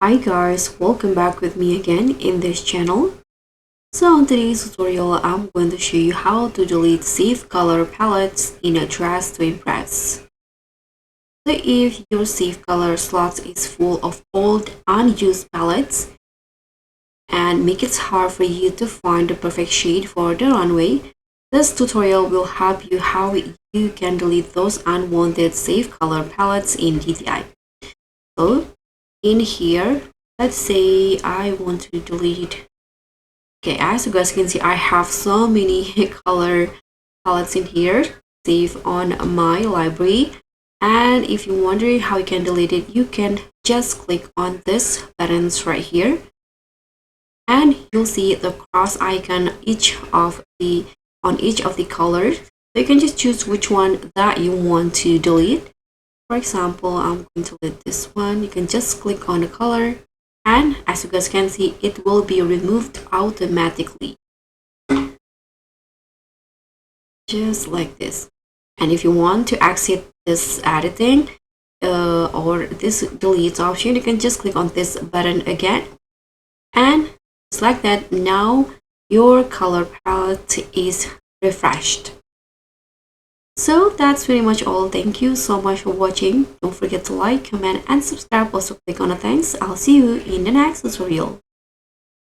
Hi guys, welcome back with me again in this channel. So in today's tutorial, I'm going to show you how to delete safe color palettes in a Dress to Impress. So if your safe color slot is full of old unused palettes and make it hard for you to find the perfect shade for the runway, this tutorial will help you how you can delete those unwanted safe color palettes in DTI. So in here, let's say I want to delete. Okay, as you guys can see, I have so many color palettes in here saved on my library. And if you're wondering how you can delete it, you can just click on this buttons right here, and you'll see the cross icon on each of the colors. So you can just choose which one that you want to delete. For example, I'm going to delete this one. You can just click on the color, and as you guys can see, it will be removed automatically, just like this. And if you want to exit this editing or this delete option, you can just click on this button again, and just like that, now your color palette is refreshed. So that's pretty much all. Thank you so much for watching. Don't forget to like, comment, and subscribe. Also click on the thanks. I'll see you in the next tutorial.